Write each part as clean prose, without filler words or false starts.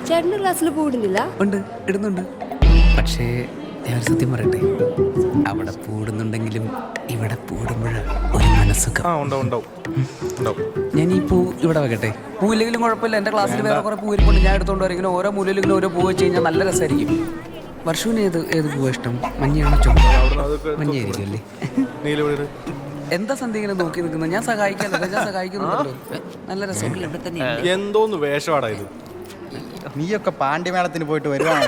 ചേട്ടന്റെ ക്ലാസ്സിൽ പൂടുന്നില്ല? ഉണ്ട്, ഇടുന്നുണ്ട്. പക്ഷേ ഞാൻ സത്യം പറയട്ടെ, അവിടെ പൂടുന്നുണ്ടെങ്കിലും ഇവിടെ പൂടുമ്പോഴാണ് ഒരു മനസ്സുഖം. ഞാൻ ഈ പൂ ഇവിടെ വെക്കട്ടെ. പൂവില്ലെങ്കിലും കുഴപ്പമില്ല. എൻ്റെ ക്ലാസ്സിൽ വേറെ കുറെ പൂവിരിപ്പുണ്ട്, ഞാൻ എടുത്തോണ്ട് വരും. ഇങ്ങനെ ഓരോ മൂലയിലും ഇങ്ങനെ ഓരോ പൂ വെച്ച് കഴിഞ്ഞാൽ നല്ല രസമായിരിക്കും. വർഷുവിന് ഏത് പൂവാ ഇഷ്ടം? മഞ്ഞയാണോ ചുമ? മഞ്ഞയായിരിക്കും അല്ലേ? എന്താ സന്ധ്യ ഇങ്ങനെ നോക്കി നിൽക്കുന്നത്? ഞാൻ സഹായിക്കുന്നുണ്ടല്ലോ. നല്ല രസം. എന്തോന്ന് വേഷമാടാ ഇത്? നീയൊക്കെ പാണ്ഡ്യമേളത്തിന് പോയിട്ട് വരുവാണ്.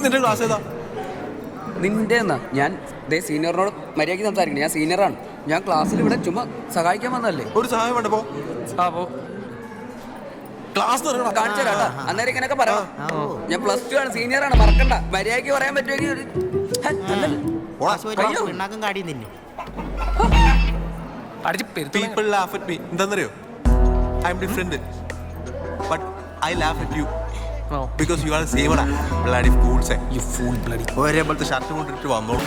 നിന്റെ ക്ലാസ് ഏതാ? നിന്റെ എന്നാ? ഞാൻ സീനിയറിനോട് മര്യാദയ്ക്ക് സംസാരിക്കണം. ഞാൻ സീനിയറാണ്. ഞാൻ ക്ലാസ്സിൽ ഇവിടെ ചുമ്മാ സഹായിക്കാൻ വന്നതല്ലേ. ഒരു സഹായം വേണ്ട, പോ. ക്ലാസ് കാണിച്ചു തരാം. അന്നേരം ഇങ്ങനെയൊക്കെ പറയാം. ഞാൻ +2 ആണ്, സീനിയറാണ്, മറക്കണ്ട. മര്യാദയ്ക്ക് പറയാൻ പറ്റുമെങ്കിൽ people laugh at me. എന്താന്നറിയോ? I'm different, but I laugh at you because you are the same bloody fools. You fool bloody. ഒരേപോലത്തെ ഷർട്ട് കൊണ്ടിട്ട് വന്നോളൂ.